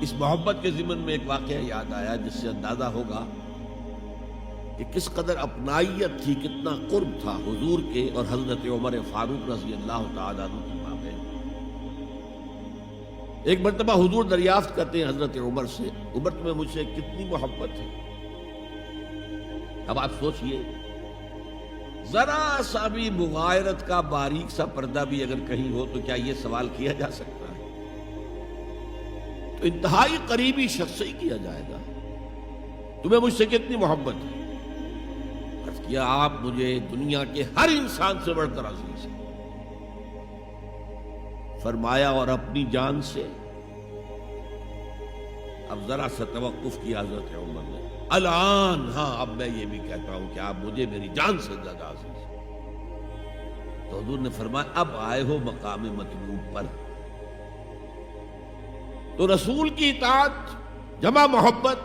اس محبت کے ضمن میں ایک واقعہ یاد آیا جس سے اندازہ ہوگا کہ کس قدر اپنائیت تھی، کتنا قرب تھا حضور کے اور حضرت عمر فاروق رضی اللہ تعالیٰ عنہ کے مابین۔ ایک مرتبہ حضور دریافت کرتے ہیں حضرت عمر سے، عمر تمہیں مجھ سے کتنی محبت ہے؟ اب آپ سوچئے، ذرا سا بھی مغایرت کا باریک سا پردہ بھی اگر کہیں ہو تو کیا یہ سوال کیا جا سکتا ہے؟ تو انتہائی قریبی شخص سے ہی کیا جائے گا، تمہیں مجھ سے کتنی محبت ہے؟ عرض کیا آپ مجھے دنیا کے ہر انسان سے بڑھ کر عزیز ہیں۔ فرمایا اور اپنی جان سے؟ اب ذرا سا توقف کیا حضرت عمر نے، الان ہاں اب میں یہ بھی کہتا ہوں کہ آپ مجھے میری جان سے زیادہ عزیز ہیں۔ تو حضور نے فرمایا اب آئے ہو مقام مطلوب پر، تو رسول کی اطاعت جمع محبت،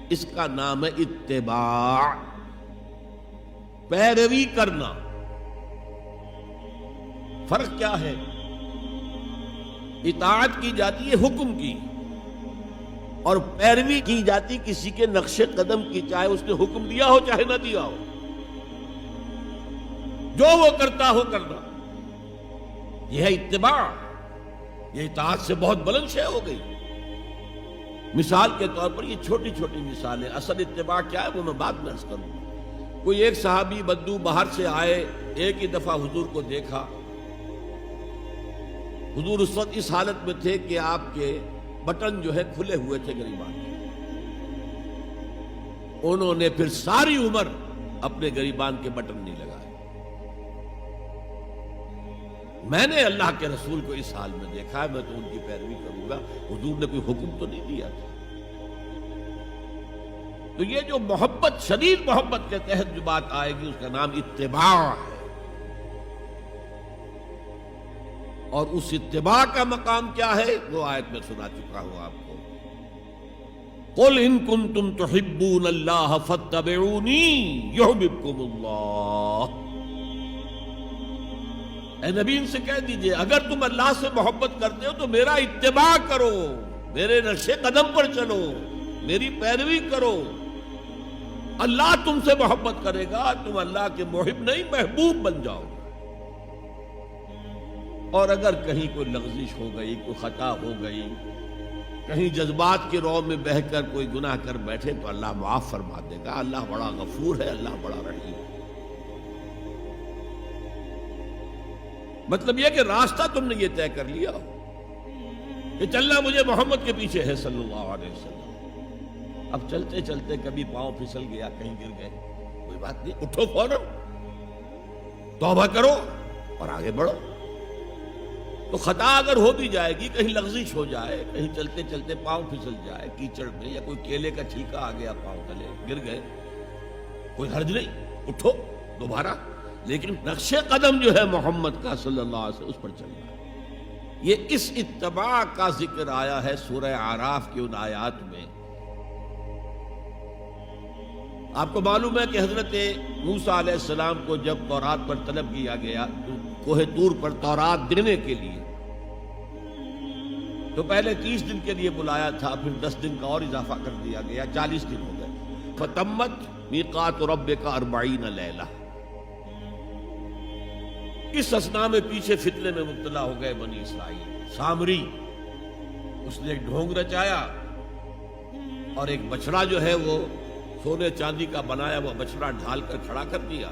اس کا نام ہے اتباع، پیروی کرنا۔ فرق کیا ہے؟ اطاعت کی جاتی ہے حکم کی، اور پیروی کی جاتی کسی کے نقش قدم کی، چاہے اس نے حکم دیا ہو چاہے نہ دیا ہو، جو وہ کرتا ہو کرنا، یہ ہے اتباع۔ یہ اطاعت سے بہت بلند شے ہو گئی۔ مثال کے طور پر یہ چھوٹی چھوٹی مثالیں، اصل اتباع کیا ہے وہ میں بعد میں عرض کروں گا۔ کوئی ایک صحابی بدو باہر سے آئے، ایک ہی دفعہ حضور کو دیکھا، حضور اس وقت اس حالت میں تھے کہ آپ کے بٹن جو ہے کھلے ہوئے تھے گریبان کے، انہوں نے پھر ساری عمر اپنے گریبان کے بٹن نہیں لگائے۔ میں نے اللہ کے رسول کو اس حال میں دیکھا ہے، میں تو ان کی پیروی کروں گا، حضور نے کوئی حکم تو نہیں دیا تھا۔ تو یہ جو محبت، شدید محبت کے تحت جو بات آئے گی، اس کا نام اتباع ہے۔ اور اس اتباع کا مقام کیا ہے وہ آیت میں سنا چکا ہوں آپ کو، قل ان کنتم تحبون اللہ فاتبعونی یحببکم اللہ۔ اے نبی ان سے کہہ دیجئے اگر تم اللہ سے محبت کرتے ہو تو میرا اتباع کرو، میرے نقش قدم پر چلو، میری پیروی کرو، اللہ تم سے محبت کرے گا، تم اللہ کے محب نہیں محبوب بن جاؤ گے۔ اور اگر کہیں کوئی لغزش ہو گئی، کوئی خطا ہو گئی، کہیں جذبات کی رو میں بہہ کر کوئی گناہ کر بیٹھے تو اللہ معاف فرما دے گا، اللہ بڑا غفور ہے، اللہ بڑا رحیم ہے۔ مطلب یہ کہ راستہ تم نے یہ طے کر لیا کہ چلنا مجھے محمد کے پیچھے ہے صلی اللہ علیہ وسلم۔ اب چلتے چلتے کبھی پاؤں پھسل گیا، کہیں گر گئے، کوئی بات نہیں، اٹھو فوراً، توبہ کرو اور آگے بڑھو۔ تو خطا اگر ہو بھی جائے گی، کہیں لغزش ہو جائے، کہیں چلتے چلتے پاؤں پھسل جائے کیچڑ میں، یا کوئی کیلے کا چھلکا آ گیا پاؤں تلے، گر گئے، کوئی حرج نہیں، اٹھو دوبارہ، لیکن نقش قدم جو ہے محمد کا صلی اللہ علیہ وسلم اس پر چلنا ہے۔ یہ اس اتباع کا ذکر آیا ہے سورہ اعراف کی ان آیات میں۔ آپ کو معلوم ہے کہ حضرت موسیٰ علیہ السلام کو جب تورات پر طلب کیا گیا کوہ طور پر تورات دینے کے لیے، تو پہلے 30 دن کے لیے بلایا تھا، پھر 10 دن کا اور اضافہ کر دیا گیا، 40 دن ہو گئے۔ فَتَمَّتْ مِيقَاتُ رَبِّكَ 40 لَيْلَةً۔ اس اثناء میں پیچھے فتنے میں مبتلا ہو گئے بنی اسرائیل۔ سامری، اس نے ایک ڈھونگ رچایا اور ایک بچڑا جو ہے وہ سونے چاندی کا بنایا وہ بچڑا ڈھال کر کھڑا کر دیا،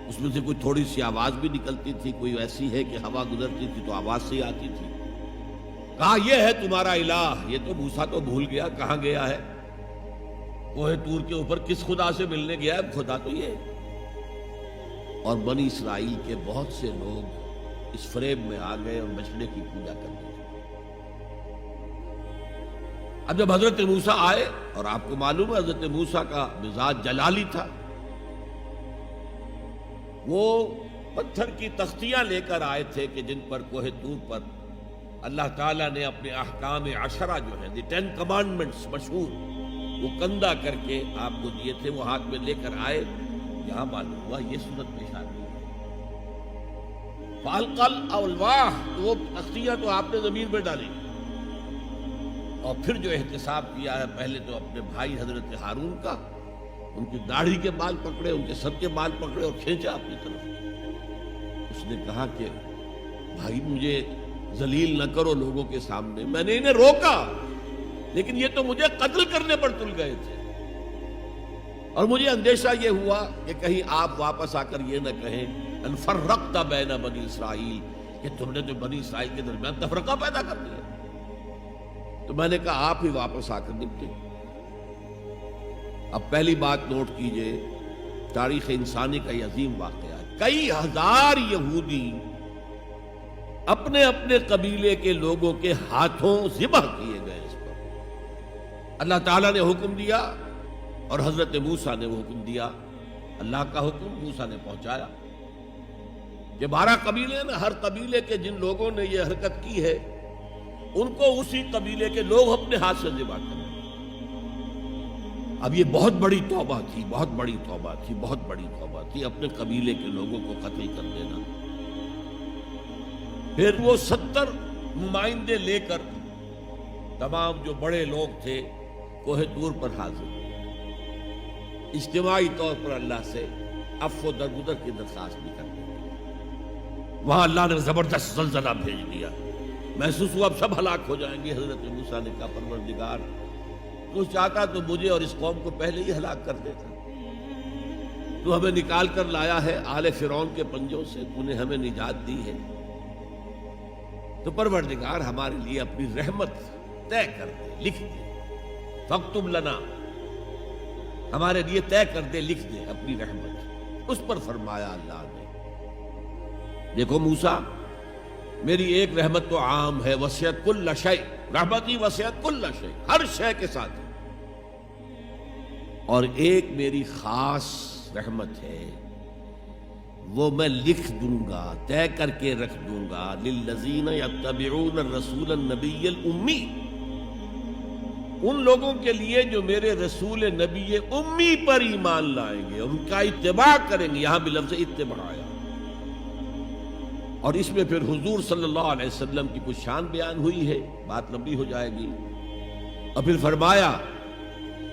اس میں سے کوئی تھوڑی سی آواز بھی نکلتی تھی، کوئی ایسی ہے کہ ہوا گزرتی تھی تو آواز سے آتی تھی۔ کہا یہ ہے تمہارا الہ۔ یہ تو موسیٰ تو بھول گیا کہاں گیا ہے، کوہ طور کے اوپر کس خدا سے ملنے گیا ہے، خدا تو یہ ہے۔ اور بنی اسرائیل کے بہت سے لوگ اس فریب میں آ گئے اور بچڑے کی پوجا کرنے لگے۔ اب جب حضرت موسیٰ آئے، اور آپ کو معلوم ہے حضرت موسیٰ کا مزاج جلالی تھا، وہ پتھر کی تختیاں لے کر آئے تھے کہ جن پر کوہ طور پر اللہ تعالیٰ نے اپنے احکام 10 جو ہیں، 10 کمانڈمنٹس مشہور، وہ کندہ کر کے آپ کو دیے تھے، وہ ہاتھ میں لے کر آئے۔ یہاں معلوم ہوا یہ صورت پیش آ گئی۔ فَأَلْقَى الْأَلْوَاحَ، وہ تختیاں تو آپ نے زمین پہ ڈالی، اور پھر جو احتساب کیا ہے پہلے تو اپنے بھائی حضرت ہارون کا، ان کی داڑھی کے بال پکڑے، ان کے سر کے بال پکڑے اور کھینچا اپنی طرف۔ اس نے کہا کہ بھائی مجھے ذلیل نہ کرو لوگوں کے سامنے، میں نے انہیں روکا لیکن یہ تو مجھے قتل کرنے پر تل گئے تھے، اور مجھے اندیشہ یہ ہوا کہ کہیں آپ واپس آ کر یہ نہ کہیں ان فرقت بین بنی اسرائیل، کہ تم نے تو بنی اسرائیل کے درمیان تفرقہ پیدا کر دیا۔ تو میں نے کہا آپ ہی واپس آ کر نپٹے۔ اب پہلی بات نوٹ کیجئے، تاریخ انسانی کا یہ عظیم واقعہ ہے، کئی ہزار یہودی اپنے اپنے قبیلے کے لوگوں کے ہاتھوں ذبح کیے گئے اس پر۔ اللہ تعالیٰ نے حکم دیا اور حضرت موسیٰ نے وہ حکم دیا، اللہ کا حکم موسیٰ نے پہنچایا کہ 12 قبیلے ہیں نا، ہر قبیلے کے جن لوگوں نے یہ حرکت کی ہے ان کو اسی قبیلے کے لوگ اپنے ہاتھ سے ذبح کریں۔ اب یہ بہت بڑی توبہ تھی، بہت بڑی توبہ تھی، بہت بڑی توبہ تھی، اپنے قبیلے کے لوگوں کو قتل کر دینا۔ پھر وہ 70 نمائندے لے کر تمام جو بڑے لوگ تھے کوہ طور پر حاضر، اجتماعی طور پر اللہ سے عفو و درگزر کی درخواست بھی کرتے ہیں۔ وہاں اللہ نے زبردست زلزلہ بھیج دیا، محسوس ہوا اب سب ہلاک ہو جائیں گے۔ حضرت موسیٰ نے کہا پروردگار تو چاہتا تو مجھے اور اس قوم کو پہلے ہی ہلاک کر دیتا، تو ہمیں نکال کر لایا ہے آل فرعون کے پنجوں سے، تو نے ہمیں نجات دی ہے، تو پروردگار ہمارے لیے اپنی رحمت طے کر دے، لکھ دے، فاکتب لنا، ہمارے لیے طے کر دے، لکھ دے اپنی رحمت۔ اس پر فرمایا اللہ نے دیکھو موسیٰ، میری ایک رحمت تو عام ہے، وسعت کل شیء، رحمتی وسعت کل شیء، ہر شے کے ساتھ، اور ایک میری خاص رحمت ہے، وہ میں لکھ دوں گا، طے کر کے رکھ دوں گا، للذین یتبعون الرسول النبی الامی، ان لوگوں کے لیے جو میرے رسول نبی امی پر ایمان لائیں گے اور ان کا اتباع کریں گے۔ یہاں بھی لفظ اتباع آیا، اور اس میں پھر حضور صلی اللہ علیہ وسلم کی کچھ شان بیان ہوئی ہے، بات لمبی ہو جائے گی۔ اور پھر فرمایا،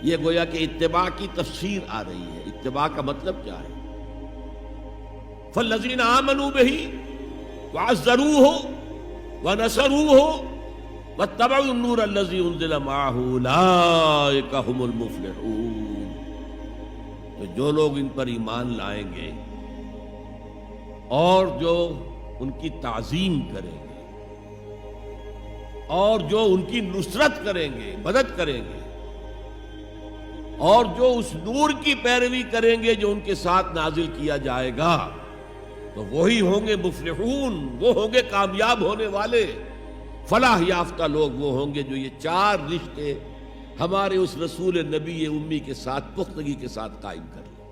یہ گویا کہ اتباع کی تفسیر آ رہی ہے، اتباع کا مطلب کیا ہے؟ فالذین آمنوا بہ وعزروہ ونصروہ واتبعوا النور الذی انزل معہ اولئک ھم المفلحون، تو جو لوگ ان پر ایمان لائیں گے اور جو ان کی تعظیم کریں گے اور جو ان کی نصرت کریں گے، مدد کریں گے، اور جو اس نور کی پیروی کریں گے جو ان کے ساتھ نازل کیا جائے گا، تو وہی ہوں گے مفلحون، وہ ہوں گے کامیاب ہونے والے، فلاح یافتہ لوگ وہ ہوں گے جو یہ 4 رشتے ہمارے اس رسول نبی امی کے ساتھ پختگی کے ساتھ قائم کر لیں۔